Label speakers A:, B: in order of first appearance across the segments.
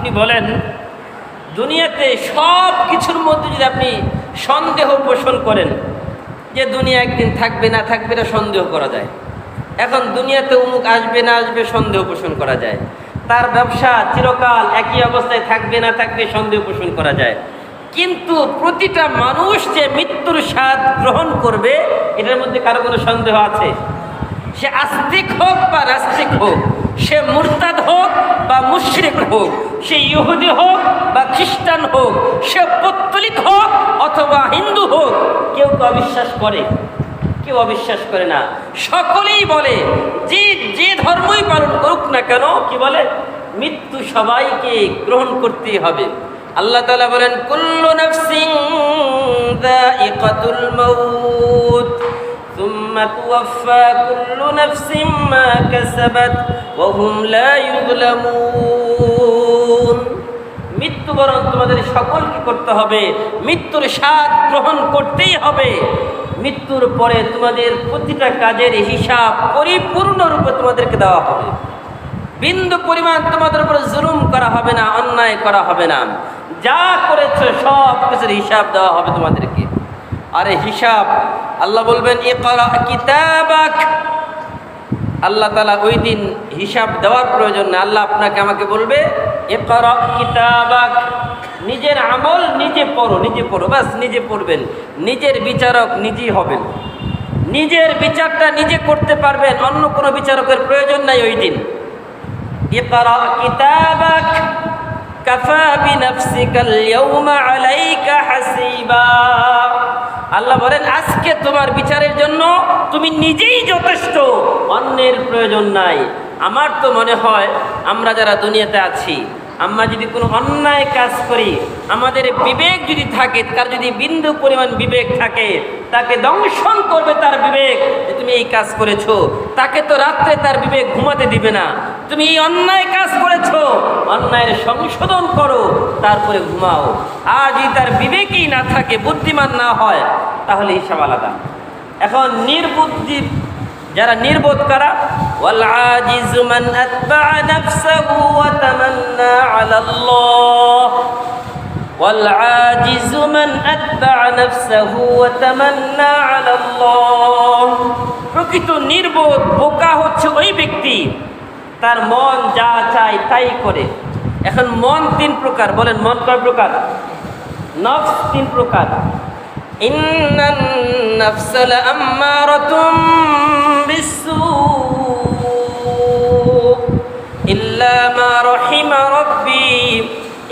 A: আপনি বলেন দুনিয়াতে সব কিছুর মধ্যে যদি আপনি সন্দেহ পোষণ করেন যে দুনিয়া একদিন থাকবে না থাকবে না সন্দেহ করা যায়। এখন দুনিয়াতে অমুক আসবে না আসবে সন্দেহ পোষণ করা যায়। তার ব্যবসা চিরকাল একই অবস্থায় থাকবে না থাকবে সন্দেহ পোষণ করা যায়। কিন্তু প্রতিটা মানুষ যে মৃত্যুর স্বাদ গ্রহণ করবে এটার মধ্যে কারো কোনো সন্দেহ আছে? সে আস্তিক হোক বা নাস্তিক হোক, সে মুরতাদ হোক বা মুশরিক হোক, সে ইহুদি হোক বা খ্রিস্টান হোক, সে পৌত্তলিক হোক অথবা হিন্দু হোক, কেউ তো অবিশ্বাস করে? কেউ অবিশ্বাস করে না। সকলেই বলে যে ধর্মই পালন করুক না কেন, কি বলে? মৃত্যু সবাইকে গ্রহণ করতেই হবে। আল্লাহ তাআলা বলেন কুল্লু নাফসিন যায়িকাতুল মাউত সুম্মা তুওয়াফা কুল্লু নাফসিন মা কাসাবাত ওয়া হুম লা ইউযলামুন। মৃত্যুবরণ তোমাদের সকলকে করতে হবে, মৃত্যুর স্বাদ গ্রহণ করতেই হবে। মৃত্যুর পরে তোমাদের প্রতিটা কাজের হিসাব পরিপূর্ণরূপে তোমাদেরকে দেওয়া হবে। বিন্দু পরিমাণ তোমাদের উপর জুলুম করা হবে না, অন্যায় করা হবে না। যা করেছো সব কিছুর হিসাব দেওয়া হবে তোমাদেরকে। আরে হিসাব আল্লাহ বলবেন ইকরা কিতাবাক। আল্লাহ তাআলা ওই দিন হিসাব দেওয়ার প্রয়োজন নেই। আল্লাহ আপনাকে আমাকে বলবে ইকরা কিতাবাক, নিজের আমল নিজে পড়ো, নিজে পড়ো, বাস নিজে পড়বেন। নিজের বিচারক নিজেই হবেন, নিজের বিচারটা নিজে করতে পারবেন, অন্য কোনো বিচারকের প্রয়োজন নাই ওই দিন। ইকরা কিতাবাক কাফা বিনাফসিকাল ইয়াউমা আলাইকা হাসিবা। আল্লাহ বলেন আজকে তোমার বিচারের জন্য তুমি নিজেই যথেষ্ট, অন্যের প্রয়োজন নাই। আমার তো মনে হয় আমরা যারা দুনিয়াতে আছি, আমরা যদি কোনো অন্যায় কাজ করি, আমাদের বিবেক যদি থাকে, তার যদি বিন্দু পরিমাণ বিবেক থাকে, তাকে দংশন করবে তার বিবেক যে তুমি এই কাজ করেছো। তাকে তো রাত্রে তার বিবেক ঘুমাতে দিবে না। তুমি এই অন্যায় কাজ করেছো, অন্যায়ের সংশোধন করো, তারপরে ঘুমাও। আর যদি তার বিবেকই না থাকে, বুদ্ধিমান না হয়, তাহলে হিসাব আলাদা। এখন নির্বুদ্ধি যারা নির্বোধ কারা? ওয়াল আজিজু মান আতবা নাফসাহু ওয়া তামান্না আলা আল্লাহ। ওয়াল আজিজু মান আতবা নাফসাহু ওয়া তামান্না আলা আল্লাহ। প্রকৃত নির্বোধ বোকা হচ্ছে ওই ব্যক্তি তার মন যা চায় তাই করে। এখন মন তিন প্রকার, বলেন মন কয় প্রকার? নফস তিন প্রকার। ইন্নান নাফসা লাআম্মারাতুম বিসসু ইল্লা মা রাহিমা রাব্বি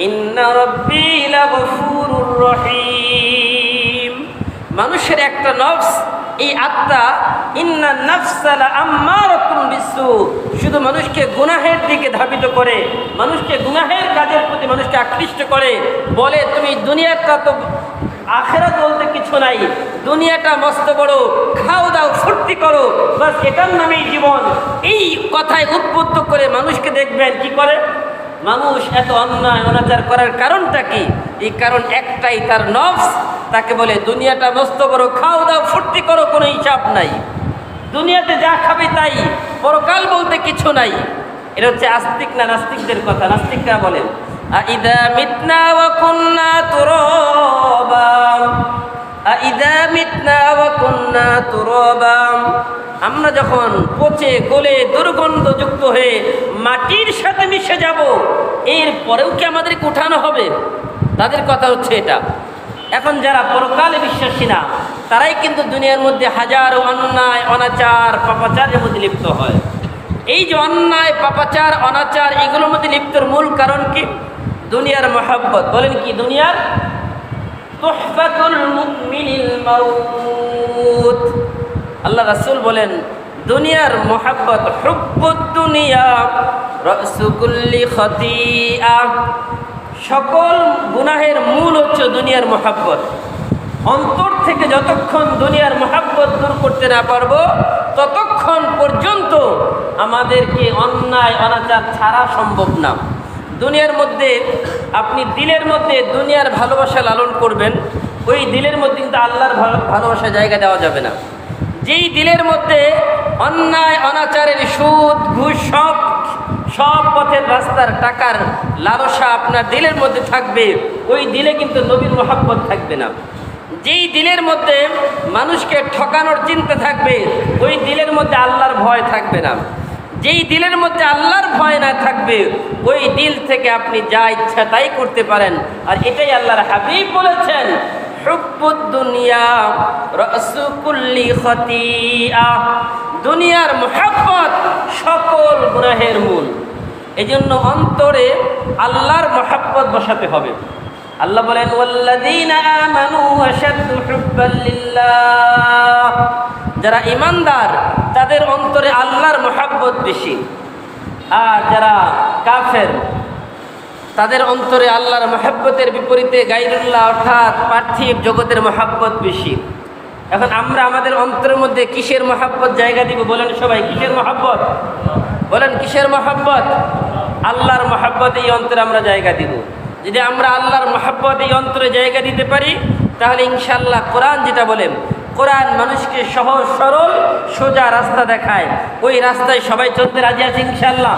A: ইন্না রাব্বি লাগফুরুর রহিম। মানুষের একটা নফস, এই আত্মা, ইন্নান নাফসা লাআম্মারাতুম বিসসু, শুধু মানুষকে গুনাহের দিকে ধাবিত করে, মানুষকে গুনাহের কাজের প্রতি মানুষকে আকৃষ্ট করে। বলে তুমি দুনিয়াটা তো, আখেরাত বলতে কিছু নাই, দুনিয়াটা মস্ত বড়, খাও দাও ফুর্তি করো, বাস এটার নামেই জীবন। এই কথায় উদ্বুদ্ধ করে মানুষকে দেখবেন কি করে? মানুষ এত অন্যায় অনাচার করার কারণটা কি? এই কারণ একটাই, তার নফস তাকে বলে দুনিয়াটা মস্ত বড়, খাও দাও ফুর্তি করো, কোনো হিসাব নাই, দুনিয়াতে যা খাবে তাই, পরকাল বলতে কিছু নাই। এটা হচ্ছে আস্তিক না নাস্তিকদের কথা। নাস্তিকরা বলেন আইদা মিতনা ওয়া কুন্না তুরাবা, আইদা মিতনা ওয়া কুন্না তুরাবা, আমরা যখন পচে গলে দুর্গন্ধযুক্ত হয়ে মাটির সাথে মিশে যাব, এর পরেও কি আমাদেরকে উঠানো হবে? তাদের কথা হচ্ছে এটা। এখন যারা পরকালে বিশ্বাসী না, তারাই কিন্তু দুনিয়ার মধ্যে হাজারো অন্যায় অনাচার পাপাচারের মধ্যে লিপ্ত হয়। এই যে অন্যায় পাপাচার অনাচার এগুলোর মধ্যে লিপ্তর মূল কারণ কি? দুনিয়ার মহব্বত। বলেন কি? দুনিয়ার তুহফাতুল মুমিনিল মাউত। আল্লাহ রাসূল বলেন দুনিয়ার মহব্বত, হুব্বুদ দুনিয়া রাসু কুল্লি খতিআ, সকল গুনাহের মূল হচ্ছে দুনিয়ার মহব্বত। অন্তর থেকে যতক্ষণ দুনিয়ার মহব্বত দূর করতে না পারবো, ততক্ষণ পর্যন্ত আমাদেরকে অন্যায় অনাচার ছাড়া সম্ভব না। দুনিয়ার মধ্যে আপনি দিলের মধ্যে দুনিয়ার ভালোবাসা লালন করবেন, ওই দিলের মধ্যে কিন্তু আল্লাহর ভালোবাসা জায়গা দেওয়া যাবে না। যেই দিলের মধ্যে অন্যায় অনাচারের সুদ ঘুষ সব পথের রাস্তার টাকার লালসা আপনার দিলের মধ্যে থাকবে, ওই দিলে কিন্তু নবীর মহব্বত থাকবে না। যেই দিলের মধ্যে মানুষকে ঠকানোর চিন্তা থাকবে, ওই দিলের মধ্যে আল্লাহর ভয় থাকবে না। যেই দিলের মধ্যে আল্লাহর ভয় না থাকবে, ওই দিল থেকে আপনি যা ইচ্ছা তাই করতে পারেন। আর এটাই আল্লাহর হাবিব বলেছেন, হুব্বুদ দুনিয়া রাসু কুল্লি খতিআ, দুনিয়ার মহব্বত সকল গুনাহের মূল। এজন্য অন্তরে আল্লাহর মহব্বত বসাতে হবে। আল্লাহ বলেন, ওয়াল্লাযীনা আমানু আশাদ্দু হুব্বাল লিল্লাহ, যারা ঈমানদার তাদের অন্তরে আল্লাহর মহব্বত বেশি। আর যারা কাফের তাদের অন্তরে আল্লাহর মহব্বতের বিপরীতে গায়রুল্লাহ অর্থাৎ পার্থিব জগতের মহব্বত বেশি। এখন আমরা আমাদের অন্তরের মধ্যে কিসের মহব্বত জায়গা দিব? বলেন সবাই, কিসের মহব্বত? বলেন কিসের মহব্বত? আল্লাহর মহব্বত এই অন্তরে আমরা জায়গা দিব। যদি আমরা আল্লাহর মহব্বত এই অন্তরে জায়গা দিতে পারি, তাহলে ইনশাআল্লাহ কোরআন যেটা বলেন, কোরআন মানুষকে সহজ সরল সোজা রাস্তা দেখায়, ওই রাস্তায় সবাই চলতে রাজি আছে ইনশাআল্লাহ।